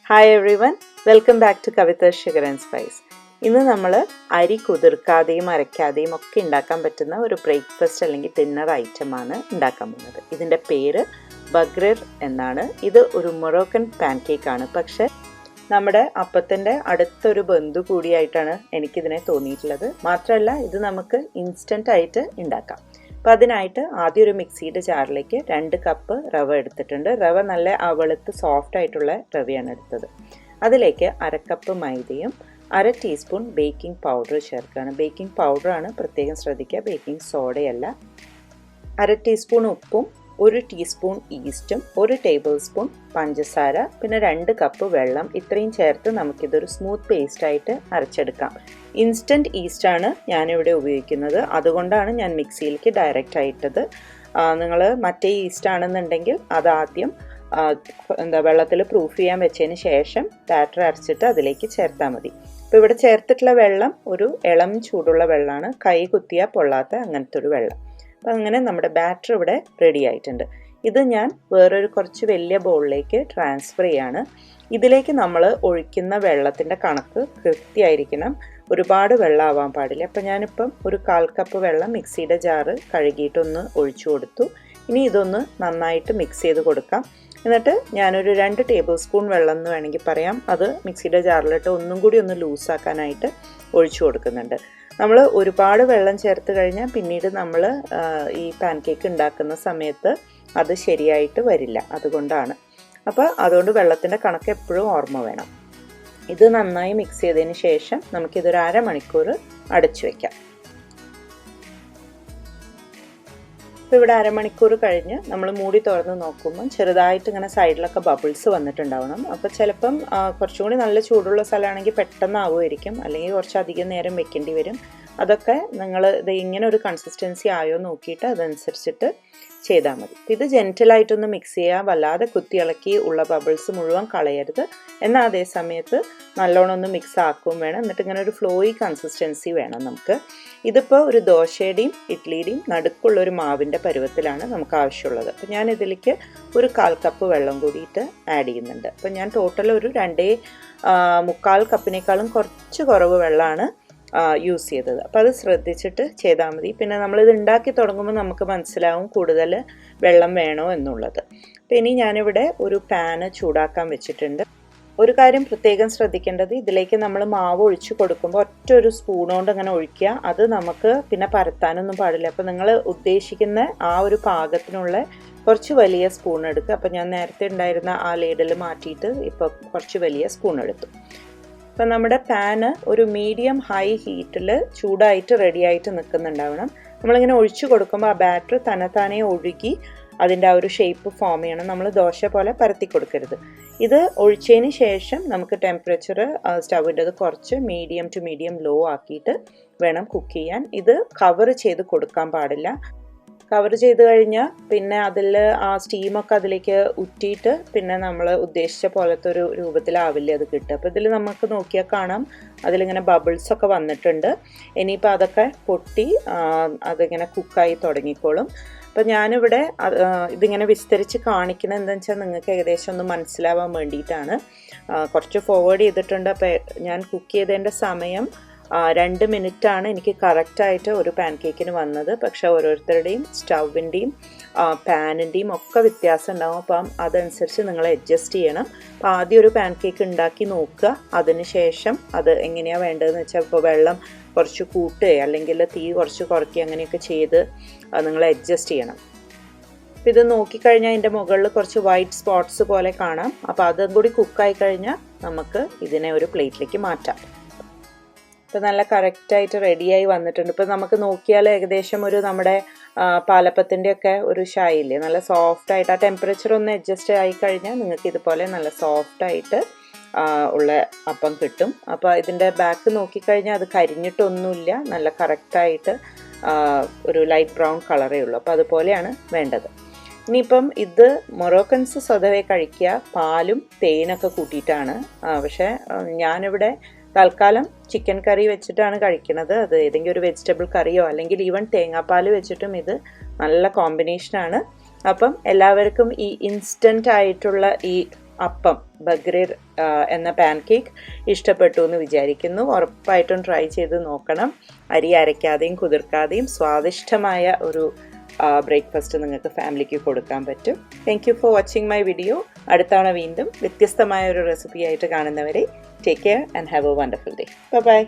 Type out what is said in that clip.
Hi everyone, welcome back to Kavitha Sugar and Spice. ഇന്ന് നമ്മൾ അരി കുതിർക്കാതെയും അരയ്ക്കാതെയും ഒക്കെ ഉണ്ടാക്കാൻ പറ്റുന്ന ഒരു ബ്രേക്ക്ഫാസ്റ്റ് അല്ലെങ്കിൽ ഡിന്നർ ഐറ്റമാണ് ഉണ്ടാക്കാൻ പോകുന്നത്. ഇതിൻ്റെ പേര് ബഗ്രിർ എന്നാണ്. ഇത് ഒരു മൊറോക്കൻ പാൻകേക്ക് ആണ്. പക്ഷേ നമ്മുടെ അപ്പത്തിൻ്റെ അടുത്തൊരു ബന്ധു കൂടിയായിട്ടാണ് എനിക്കിതിനെ തോന്നിയിട്ടുള്ളത്. മാത്രമല്ല ഇത് നമുക്ക് ഇൻസ്റ്റൻ്റ് ആയിട്ട് ഉണ്ടാക്കാം. അപ്പോൾ അതിനായിട്ട് ആദ്യം ഒരു മിക്സിയുടെ ജാറിലേക്ക് 2 കപ്പ് റവ എടുത്തിട്ടുണ്ട്. റവ നല്ല വെളുത്ത് സോഫ്റ്റ് ആയിട്ടുള്ള റവയാണ് എടുത്തത്. അതിലേക്ക് 1/2 കപ്പ് മൈദയും 1/2 ടീസ്പൂൺ ബേക്കിംഗ് പൗഡർ ചേർക്കുകയാണ്. ബേക്കിംഗ് പൗഡറാണ്, പ്രത്യേകം ശ്രദ്ധിക്കുക, ബേക്കിംഗ് സോഡയല്ല. 1/2 ടീസ്പൂൺ ഉപ്പും 1 ടീസ്പൂൺ ഈസ്റ്റും 1 ടേബിൾ സ്പൂൺ പഞ്ചസാര, പിന്നെ 2 കപ്പ് വെള്ളം, ഇത്രയും ചേർത്ത് നമുക്കിതൊരു സ്മൂത്ത് പേസ്റ്റായിട്ട് അരച്ചെടുക്കാം. ഇൻസ്റ്റൻറ്റ് ഈസ്റ്റാണ് ഞാനിവിടെ ഉപയോഗിക്കുന്നത്, അതുകൊണ്ടാണ് ഞാൻ മിക്സിയിലേക്ക് ഡയറക്റ്റ് ആയിട്ടത്. നിങ്ങൾ മറ്റേ ഈസ്റ്റ് ആണെന്നുണ്ടെങ്കിൽ അതാദ്യം വെള്ളത്തിൽ പ്രൂഫ് ചെയ്യാൻ വെച്ചതിന് ശേഷം ബാറ്റർ അരച്ചിട്ട് അതിലേക്ക് ചേർത്താൽ മതി. അപ്പോൾ ഇവിടെ ചേർത്തിട്ടുള്ള വെള്ളം ഒരു ഇളം ചൂടുള്ള വെള്ളമാണ്, കൈ കുത്തിയാൽ പൊള്ളാത്ത അങ്ങനത്തെ ഒരു വെള്ളം. അപ്പം അങ്ങനെ നമ്മുടെ ബാറ്റർ ഇവിടെ റെഡി ആയിട്ടുണ്ട്. ഇത് ഞാൻ വേറൊരു കുറച്ച് വലിയ ബൗളിലേക്ക് ട്രാൻസ്ഫർ ചെയ്യാണ്. ഇതിലേക്ക് നമ്മൾ ഒഴിക്കുന്ന വെള്ളത്തിൻ്റെ കണക്ക് കൃത്യമായിരിക്കണം, ഒരുപാട് വെള്ളം ആവാൻ പാടില്ല. അപ്പം ഞാനിപ്പം ഒരു 1/4 കപ്പ് വെള്ളം മിക്സിയുടെ ജാറ് കഴുകിയിട്ടൊന്ന് ഒഴിച്ചു കൊടുത്തു. ഇനി ഇതൊന്ന് നന്നായിട്ട് മിക്സ് ചെയ്ത് കൊടുക്കാം. എന്നിട്ട് ഞാനൊരു 2 ടേബിൾ സ്പൂൺ വെള്ളം എന്ന് വേണമെങ്കിൽ പറയാം, അത് മിക്സിയുടെ ജാറിലിട്ട് ഒന്നും കൂടി ഒന്ന് ലൂസാക്കാനായിട്ട് ഒഴിച്ചു കൊടുക്കുന്നുണ്ട്. നമ്മൾ ഒരുപാട് വെള്ളം ചേർത്ത് കഴിഞ്ഞാൽ പിന്നീട് നമ്മൾ ഈ പാൻകേക്ക് ഉണ്ടാക്കുന്ന സമയത്ത് അത് ശരിയായിട്ട് വരില്ല, അതുകൊണ്ടാണ്. അപ്പോൾ അതുകൊണ്ട് വെള്ളത്തിൻ്റെ കണക്ക് എപ്പോഴും ഓർമ്മ വേണം. ഇത് നന്നായി മിക്സ് ചെയ്തതിന് ശേഷം നമുക്കിതൊരു 1/2 മണിക്കൂർ അടച്ചു വയ്ക്കാം. ഇപ്പോൾ ഇവിടെ 1/2 മണിക്കൂർ കഴിഞ്ഞ് നമ്മൾ മൂടി തുറന്ന് നോക്കുമ്പോൾ ചെറുതായിട്ട് ഇങ്ങനെ സൈഡിലൊക്കെ ബബിൾസ് വന്നിട്ടുണ്ടാവണം. അപ്പോൾ ചിലപ്പം കുറച്ചും കൂടി നല്ല ചൂടുള്ള സ്ഥലമാണെങ്കിൽ പെട്ടെന്ന് ആവുമായിരിക്കും, അല്ലെങ്കിൽ കുറച്ചധികം നേരം വെക്കേണ്ടി വരും. അതൊക്കെ നിങ്ങൾ ഇത് ഇങ്ങനെ ഒരു കൺസിസ്റ്റൻസി ആയോ നോക്കിയിട്ട് അതനുസരിച്ചിട്ട് ചെയ്താൽ മതി. ഇത് ജെൻറ്റലായിട്ടൊന്ന് മിക്സ് ചെയ്യുക, വല്ലാതെ കുത്തി ഇളക്കി ഉള്ള ബബിൾസ് മുഴുവൻ കളയരുത്. എന്നാൽ അതേ സമയത്ത് നല്ലോണം ഒന്ന് മിക്സ് ആക്കുകയും വേണം. എന്നിട്ട് ഇങ്ങനെ ഒരു ഫ്ലോയി കൺസിസ്റ്റൻസി വേണം നമുക്ക്. ഇതിപ്പോൾ ഒരു ദോശയുടെയും ഇഡ്ലിയുടെയും നടുക്കുള്ളൊരു മാവിൻ്റെ പരുവത്തിലാണ് നമുക്ക് ആവശ്യമുള്ളത്. അപ്പോൾ ഞാൻ ഇതിലേക്ക് ഒരു 1/4 കപ്പ് വെള്ളം കൂടിയിട്ട് ആഡ് ചെയ്യുന്നുണ്ട്. അപ്പോൾ ഞാൻ ടോട്ടൽ ഒരു 2.25 കപ്പിനേക്കാളും കുറച്ച് കുറവ് വെള്ളമാണ് യൂസ് ചെയ്തത്. അപ്പോൾ അത് ശ്രദ്ധിച്ചിട്ട് ചെയ്താൽ മതി. പിന്നെ നമ്മളിത് ഉണ്ടാക്കി തുടങ്ങുമ്പോൾ നമുക്ക് മനസ്സിലാവും കൂടുതൽ വെള്ളം വേണോ എന്നുള്ളത്. അപ്പോൾ ഇനി ഞാനിവിടെ ഒരു പാന് ചൂടാക്കാൻ വെച്ചിട്ടുണ്ട്. ഒരു കാര്യം പ്രത്യേകം ശ്രദ്ധിക്കേണ്ടത്, ഇതിലേക്ക് നമ്മൾ മാവ് ഒഴിച്ച് കൊടുക്കുമ്പോൾ ഒറ്റ ഒരു സ്പൂൺ കൊണ്ട് അങ്ങനെ ഒഴിക്കുക. അത് നമുക്ക് പിന്നെ പരത്താനൊന്നും പാടില്ല. അപ്പോൾ നിങ്ങൾ ഉദ്ദേശിക്കുന്ന ആ ഒരു പാകത്തിനുള്ള കുറച്ച് വലിയ സ്പൂൺ എടുക്കുക. അപ്പോൾ ഞാൻ നേരത്തെ ഉണ്ടായിരുന്ന ആ ലേഡിൽ മാറ്റിയിട്ട് ഇപ്പോൾ കുറച്ച് വലിയ സ്പൂൺ എടുത്തു. അപ്പം നമ്മുടെ പാന് ഒരു മീഡിയം ഹൈ ഹീറ്റിൽ ചൂടായിട്ട് റെഡിയായിട്ട് നിൽക്കുന്നുണ്ടാവണം. നമ്മളിങ്ങനെ ഒഴിച്ചു കൊടുക്കുമ്പോൾ ആ ബാറ്റർ തന്നെത്താനെ ഒഴുകി അതിൻ്റെ ആ ഒരു ഷേപ്പ് ഫോം ചെയ്യണം. നമ്മൾ ദോശ പോലെ പരത്തി കൊടുക്കരുത്. ഇത് ഒഴിച്ചതിന് ശേഷം നമുക്ക് ടെമ്പറേച്ചർ സ്റ്റൗവിൻ്റെത് കുറച്ച് മീഡിയം ടു മീഡിയം ലോ ആക്കിയിട്ട് വേണം കുക്ക് ചെയ്യാൻ. ഇത് കവർ ചെയ്ത് കൊടുക്കാൻ പാടില്ല. കവർ ചെയ്ത് കഴിഞ്ഞാൽ പിന്നെ അതിൽ ആ സ്റ്റീമൊക്കെ അതിലേക്ക് ഉറ്റിയിട്ട് പിന്നെ നമ്മൾ ഉദ്ദേശിച്ച പോലത്തെ ഒരു രൂപത്തിലാവില്ല അത് കിട്ടുക. അപ്പോൾ ഇതിൽ നമുക്ക് നോക്കിയാൽ കാണാം അതിലിങ്ങനെ ബബിൾസൊക്കെ വന്നിട്ടുണ്ട്. ഇനിയിപ്പോൾ അതൊക്കെ പൊട്ടി അതിങ്ങനെ കുക്കായി തുടങ്ങിക്കോളും. അപ്പോൾ ഞാനിവിടെ ഇതിങ്ങനെ വിസ്തരിച്ച് കാണിക്കുന്നത് എന്താണെന്ന് വെച്ചാൽ നിങ്ങൾക്ക് ഏകദേശം ഒന്ന് മനസ്സിലാവാൻ വേണ്ടിയിട്ടാണ്. കുറച്ച് ഫോർവേഡ് ചെയ്തിട്ടുണ്ട്. അപ്പോൾ ഞാൻ കുക്ക് ചെയ്തതിൻ്റെ സമയം 2 മിനിറ്റാണ് എനിക്ക് കറക്റ്റായിട്ട് ഒരു പാൻകേക്കിന് വന്നത്. പക്ഷേ ഓരോരുത്തരുടെയും സ്റ്റൗവിൻ്റെയും പാനിൻ്റെയും ഒക്കെ വ്യത്യാസം ഉണ്ടാകും. അപ്പം അതനുസരിച്ച് നിങ്ങൾ അഡ്ജസ്റ്റ് ചെയ്യണം. അപ്പോൾ ആദ്യം ഒരു പാൻകേക്ക് ഉണ്ടാക്കി നോക്കുക, അതിന് ശേഷം അത് എങ്ങനെയാണ് വേണ്ടതെന്ന് വെച്ചാൽ ഇപ്പോൾ വെള്ളം കുറച്ച് കൂട്ടുകയോ അല്ലെങ്കിൽ തീ കുറച്ച് കുറയ്ക്കുക അങ്ങനെയൊക്കെ ചെയ്ത് നിങ്ങൾ അഡ്ജസ്റ്റ് ചെയ്യണം. അപ്പോൾ ഇത് നോക്കിക്കഴിഞ്ഞാൽ അതിൻ്റെ മുകളിൽ കുറച്ച് വൈറ്റ് സ്പോട്ട്സ് പോലെ കാണാം. അപ്പോൾ അതും കൂടി കുക്കായി കഴിഞ്ഞാൽ നമുക്ക് ഇതിനെ ഒരു പ്ലേറ്റിലേക്ക് മാറ്റാം. ഇപ്പോൾ നല്ല കറക്റ്റായിട്ട് റെഡിയായി വന്നിട്ടുണ്ട്. ഇപ്പോൾ നമുക്ക് നോക്കിയാൽ ഏകദേശം ഒരു നമ്മുടെ പാലപ്പത്തിൻ്റെയൊക്കെ ഒരു ഷായില്ലേ, നല്ല സോഫ്റ്റായിട്ട് ആ ടെമ്പറേച്ചർ ഒന്ന് അഡ്ജസ്റ്റ് ആയി കഴിഞ്ഞാൽ നിങ്ങൾക്ക് ഇതുപോലെ നല്ല സോഫ്റ്റായിട്ട് ഉള്ള അപ്പം കിട്ടും. അപ്പോൾ ഇതിൻ്റെ ബാക്ക് നോക്കിക്കഴിഞ്ഞാൽ അത് കരിഞ്ഞിട്ടൊന്നുമില്ല, നല്ല കറക്റ്റായിട്ട് ഒരു ലൈറ്റ് ബ്രൗൺ കളറേ ഉള്ളൂ. അപ്പോൾ അതുപോലെയാണ് വേണ്ടത്. ഇനിയിപ്പം ഇത് മൊറോക്കൻസ് സ്വതവേ കഴിക്കുക പാലും തേനൊക്കെ കൂട്ടിയിട്ടാണ്. പക്ഷേ ഞാനിവിടെ തൽക്കാലം ചിക്കൻ കറി വെച്ചിട്ടാണ് കഴിക്കുന്നത്. അത് ഏതെങ്കിലും ഒരു വെജിറ്റബിൾ കറിയോ അല്ലെങ്കിൽ ഈവൻ തേങ്ങാപ്പാൽ വെച്ചിട്ടും ഇത് നല്ല കോമ്പിനേഷനാണ്. അപ്പം എല്ലാവർക്കും ഈ ഇൻസ്റ്റൻ്റ് ആയിട്ടുള്ള ഈ അപ്പം ബഗ്രിർ എന്ന പാൻകേക്ക് ഇഷ്ടപ്പെട്ടു എന്ന് വിചാരിക്കുന്നു. ഉറപ്പായിട്ടും ട്രൈ ചെയ്ത് നോക്കണം. അരി അരയ്ക്കാതെയും കുതിർക്കാതെയും സ്വാദിഷ്ടമായ ഒരു ബ്രേക്ക്ഫാസ്റ്റ് നിങ്ങൾക്ക് ഫാമിലിക്ക് കൊടുക്കാൻ പറ്റും. Thank you for watching my video. അടുത്ത തവണ വീണ്ടും വ്യത്യസ്തമായ ഒരു റെസിപ്പി ആയിട്ട് കാണുന്നവരെ take care and have a wonderful day. By.